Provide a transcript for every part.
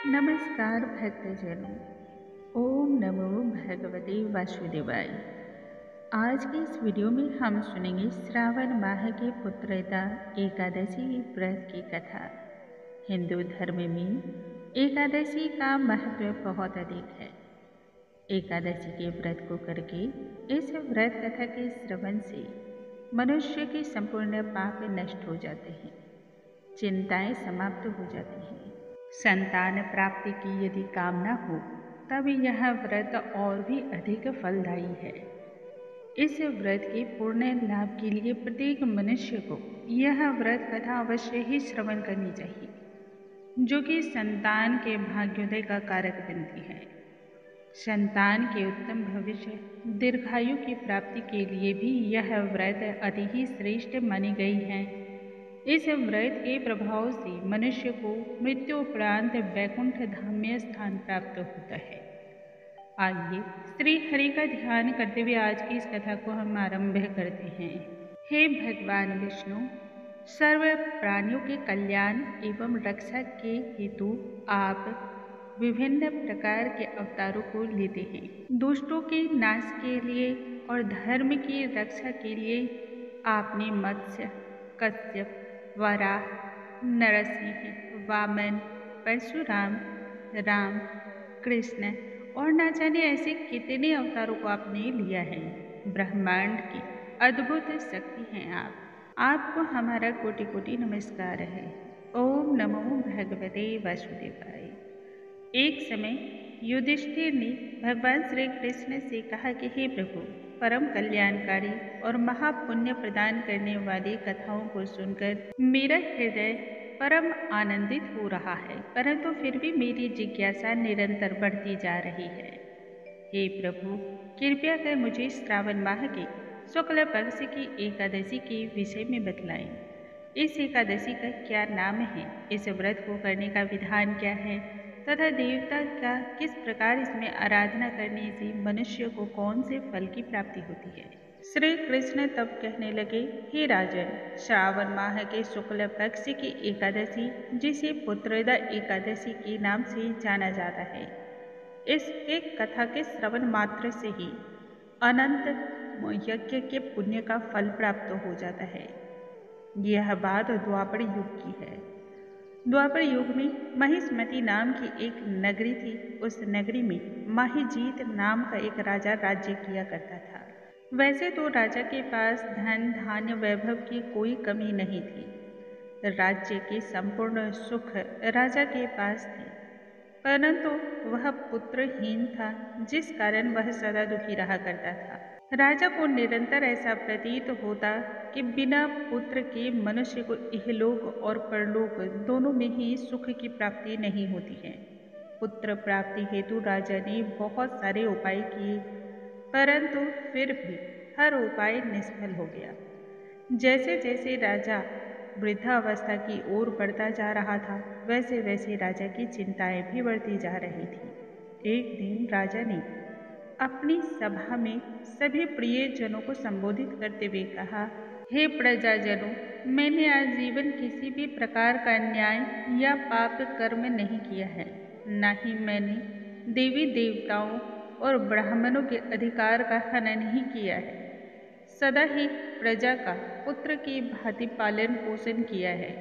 नमस्कार भक्तजनों। ओम नमो भगवते वासुदेवाय। आज की इस वीडियो में हम सुनेंगे श्रावण माह के पुत्रदा एकादशी व्रत की कथा। हिंदू धर्म में एकादशी का महत्व बहुत अधिक है। एकादशी के व्रत को करके इस व्रत कथा के श्रवण से मनुष्य के संपूर्ण पाप नष्ट हो जाते हैं, चिंताएं समाप्त हो जाती हैं। संतान प्राप्ति की यदि कामना हो तब यह व्रत और भी अधिक फलदायी है। इस व्रत के पूर्ण लाभ के लिए प्रत्येक मनुष्य को यह व्रत कथा अवश्य ही श्रवण करनी चाहिए, जो कि संतान के भाग्योदय का कारक बनती है। संतान के उत्तम भविष्य, दीर्घायु की प्राप्ति के लिए भी यह व्रत अति ही श्रेष्ठ मानी गई है। इस व्रत के प्रभाव से मनुष्य को मृत्यु उपरांत वैकुंठ धाम में स्थान प्राप्त होता है। आइए श्री हरि का ध्यान करते हुए आज की इस कथा को हम आरंभ करते हैं। हे भगवान विष्णु, सर्व प्राणियों के कल्याण एवं रक्षा के हेतु आप विभिन्न प्रकार के अवतारों को लेते हैं। दुष्टों के नाश के लिए और धर्म की रक्षा के लिए आपने मत्स्य, कश्यप, वराह, नरसिंह, वामन, परशुराम, राम, कृष्ण और न जाने ऐसे कितने अवतारों को आपने लिया है। ब्रह्मांड की अद्भुत शक्ति हैं आप। आपको हमारा कोटि कोटि नमस्कार है। ओम नमो भगवते वासुदेवाय। एक समय युधिष्ठिर ने भगवान श्री कृष्ण से कहा कि हे प्रभु, परम कल्याणकारी और महापुण्य प्रदान करने वाली कथाओं को सुनकर मेरा हृदय परम आनंदित हो रहा है, परंतु फिर भी मेरी जिज्ञासा निरंतर बढ़ती जा रही है। हे प्रभु, कृपया कर मुझे श्रावण माह के शुक्ल पक्ष की एकादशी के विषय में बतलाएं। इस एकादशी का क्या नाम है, इस व्रत को करने का विधान क्या है तथा देवता का किस प्रकार इसमें आराधना करने से मनुष्य को कौन से फल की प्राप्ति होती है। श्री कृष्ण तब कहने लगे, हे राजन, श्रावण माह के शुक्ल पक्ष की एकादशी, जिसे पुत्रदा एकादशी के नाम से जाना जाता है, इसके कथा के श्रवण मात्र से ही अनंत यज्ञ के पुण्य का फल प्राप्त हो जाता है। यह बात द्वापर युग की है। द्वापर युग में महिष्मती नाम की एक नगरी थी। उस नगरी में माहिजीत नाम का एक राजा राज्य किया करता था। वैसे तो राजा के पास धन धान्य वैभव की कोई कमी नहीं थी। राज्य के संपूर्ण सुख राजा के पास थे, परंतु वह पुत्रहीन था, जिस कारण वह सदा दुखी रहा करता था। राजा को निरंतर ऐसा प्रतीत होता कि बिना पुत्र के मनुष्य को इहलोक और परलोक दोनों में ही सुख की प्राप्ति नहीं होती है। पुत्र प्राप्ति हेतु राजा ने बहुत सारे उपाय किए, परंतु फिर भी हर उपाय निष्फल हो गया। जैसे जैसे राजा वृद्धावस्था की ओर बढ़ता जा रहा था, वैसे वैसे राजा की चिंताएं भी बढ़ती जा रही थी। एक दिन राजा ने अपनी सभा में सभी प्रियजनों को संबोधित करते हुए कहा, हे प्रजाजनों, मैंने आजीवन किसी भी प्रकार का अन्याय या पाप कर्म नहीं किया है। न ही मैंने देवी देवताओं और ब्राह्मणों के अधिकार का हनन ही किया है। सदा ही प्रजा का पुत्र की भांति पालन पोषण किया है।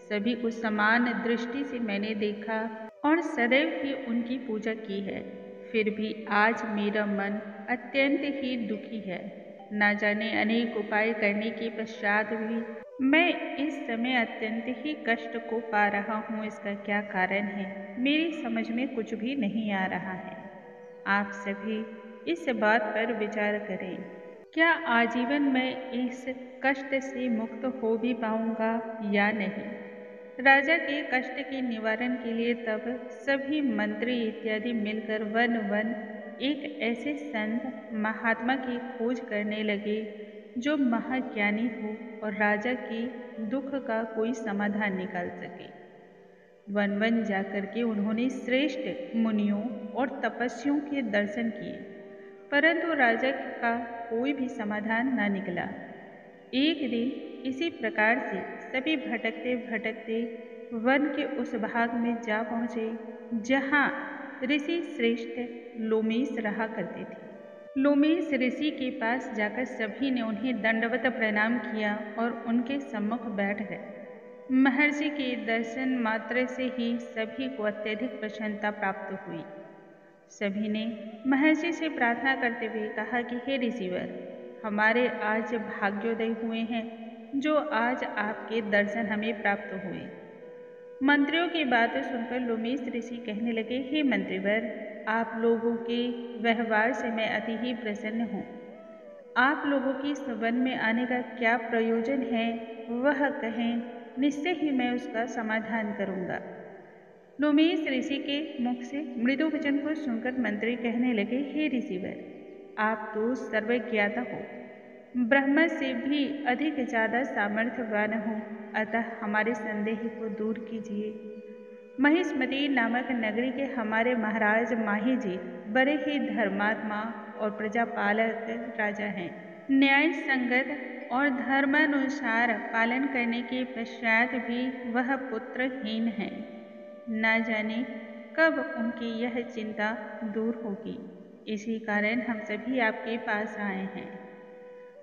सभी को समान दृष्टि से मैंने देखा और सदैव ही उनकी पूजा की है। फिर भी आज मेरा मन अत्यंत ही दुखी है। न जाने अनेक उपाय करने के पश्चात भी मैं इस समय अत्यंत ही कष्ट को पा रहा हूँ। इसका क्या कारण है, मेरी समझ में कुछ भी नहीं आ रहा है। आप सभी इस बात पर विचार करें। क्या आजीवन मैं इस कष्ट से मुक्त हो भी पाऊंगा या नहीं। राजा के कष्ट के निवारण के लिए तब सभी मंत्री इत्यादि मिलकर वन वन एक ऐसे संत महात्मा की खोज करने लगे जो महाज्ञानी हो और राजा की दुख का कोई समाधान निकाल सके। वन वन जाकर के उन्होंने श्रेष्ठ मुनियों और तपस्वियों के दर्शन किए, परंतु राजा का कोई भी समाधान न निकला। एक दिन इसी प्रकार से सभी भटकते भटकते वन के उस भाग में जा पहुँचे जहाँ ऋषि श्रेष्ठ लोमेश रहा करते थे। लोमेश ऋषि के पास जाकर सभी ने उन्हें दंडवत प्रणाम किया और उनके सम्मुख बैठ गए। महर्षि के दर्शन मात्र से ही सभी को अत्यधिक प्रसन्नता प्राप्त हुई। सभी ने महर्षि से प्रार्थना करते हुए कहा कि हे ऋषिवर, हमारे आज भाग्योदय हुए हैं जो आज आपके दर्शन हमें प्राप्त हुए। मंत्रियों की बातें सुनकर लोमेश ऋषि कहने लगे, हे मंत्रीवर, आप लोगों के व्यवहार से मैं अति ही प्रसन्न हूँ। आप लोगों की इस वन में आने का क्या प्रयोजन है वह कहें, निश्चय ही मैं उसका समाधान करूँगा। लोमेश ऋषि के मुख से मृदु वचन को सुनकर मंत्री कहने लगे, हे ऋषिवर, आप तो सर्वज्ञाता हो, ब्रह्मा से भी अधिक ज़्यादा सामर्थ्यवान हो, अतः हमारे संदेह को दूर कीजिए। महिष्मती नामक नगरी के हमारे महाराज माही जी बड़े ही धर्मात्मा और प्रजापालक राजा हैं। न्याय संगत और धर्मानुसार पालन करने के पश्चात भी वह पुत्रहीन हैं। न जाने कब उनकी यह चिंता दूर होगी। इसी कारण हम सभी आपके पास आए हैं।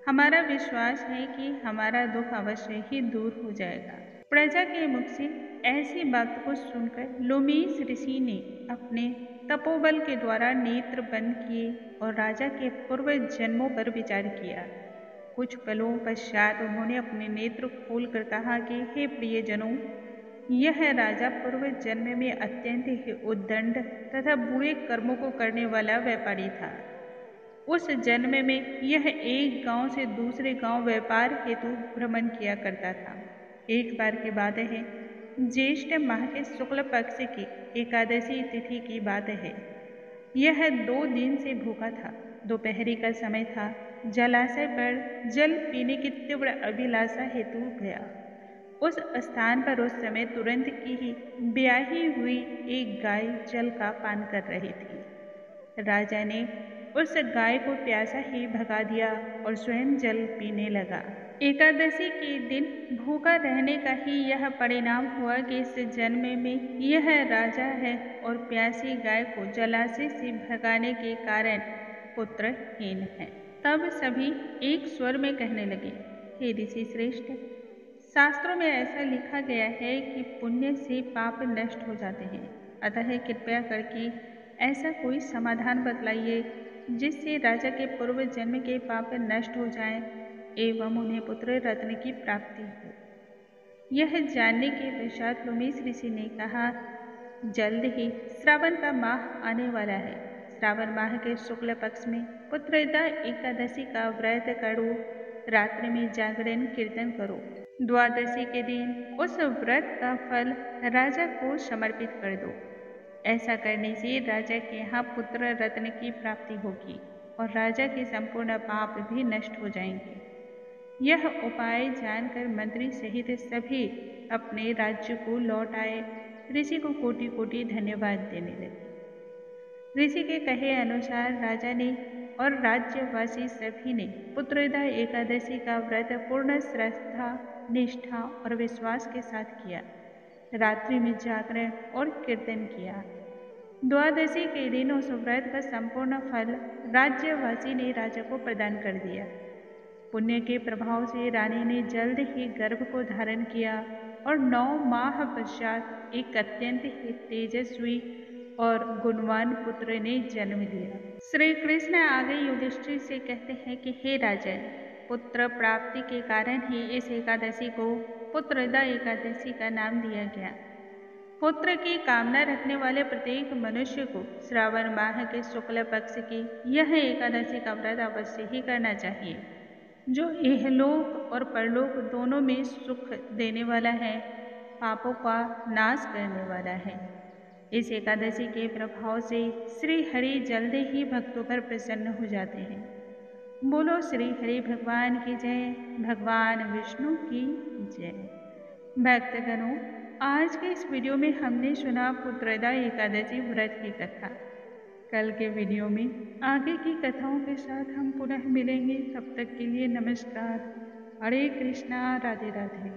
हमारा विश्वास है कि हमारा दुख अवश्य ही दूर हो जाएगा। प्रजा के मुख से ऐसी बात को सुनकर लोमेश ऋषि ने अपने तपोबल के द्वारा नेत्र बंद किए और राजा के पूर्व जन्मों पर विचार किया। कुछ पलों पश्चात उन्होंने अपने नेत्र खोलकर कहा कि हे प्रियजनों, यह राजा पूर्व जन्म में अत्यंत ही उद्दंड तथा बुरे कर्मों को करने वाला व्यापारी था। उस जन्म में यह एक गांव से दूसरे गांव व्यापार हेतु भ्रमण किया करता था। एक बार की बात है, ज्येष्ठ माह के शुक्ल पक्ष की एकादशी तिथि की बात है। यह 2 दिन से भूखा था। दोपहरी का समय था। जलाशय पर जल पीने की तीव्र अभिलाषा हेतु गया। उस स्थान पर उस समय तुरंत की ही ब्याही हुई एक गाय जल का पान कर रही थी। राजा ने उस गाय को प्यासा ही भगा दिया और स्वयं जल पीने लगा। एकादशी के दिन भूखा रहने का ही यह परिणाम हुआ कि इस जन्म में यह राजा है और प्यासी गाय को जलाशय से भगाने के कारण पुत्रहीन है। तब सभी एक स्वर में कहने लगे, हे ऋषि श्रेष्ठ, शास्त्रों में ऐसा लिखा गया है कि पुण्य से पाप नष्ट हो जाते हैं। अतः कृपया करके ऐसा कोई समाधान बतलाइए जिससे राजा के पूर्व जन्म के पाप नष्ट हो जाएं एवं उन्हें पुत्र रत्न की प्राप्ति हो। यह जानने के पश्चात लोमेश ऋषि ने कहा, जल्द ही श्रावण का माह आने वाला है। श्रावण माह के शुक्ल पक्ष में पुत्रदा एकादशी का व्रत करो, रात्रि में जागरण कीर्तन करो। द्वादशी के दिन उस व्रत का फल राजा को समर्पित कर दो। ऐसा करने से राजा के यहाँ पुत्र रत्न की प्राप्ति होगी और राजा के संपूर्ण पाप भी नष्ट हो जाएंगे। यह उपाय जानकर मंत्री सहित सभी अपने राज्य को लौट आए। ऋषि को कोटि कोटि धन्यवाद देने लगे। ऋषि के कहे अनुसार राजा ने और राज्यवासी सभी ने पुत्रदा एकादशी का व्रत पूर्ण श्रद्धा, निष्ठा और विश्वास के साथ किया। रात्रि में जागरण और कीर्तन किया। द्वादशी के दिन उस व्रत का संपूर्ण फल राज्यवासी ने राजा को प्रदान कर दिया। पुण्य के प्रभाव से रानी ने जल्द ही गर्भ को धारण किया और 9 माह पश्चात एक अत्यंत ही तेजस्वी और गुणवान पुत्र ने जन्म लिया। श्री कृष्ण आगे युधिष्ठिर से कहते हैं कि हे राजन, पुत्र प्राप्ति के कारण ही इस एकादशी को पुत्रदा एकादशी का नाम दिया गया। पुत्र की कामना रखने वाले प्रत्येक मनुष्य को श्रावण माह के शुक्ल पक्ष की यह एकादशी का व्रत अवश्य ही करना चाहिए, जो इहलोक और परलोक दोनों में सुख देने वाला है, पापों का नाश करने वाला है। इस एकादशी के प्रभाव से श्री हरि जल्द ही भक्तों पर प्रसन्न हो जाते हैं। बोलो श्री हरि भगवान की जय, भगवान विष्णु की जय। भक्तगणों, आज के इस वीडियो में हमने सुना पुत्रदा एकादशी व्रत की कथा। कल के वीडियो में आगे की कथाओं के साथ हम पुनः मिलेंगे। तब तक के लिए नमस्कार। हरे कृष्णा, राधे राधे।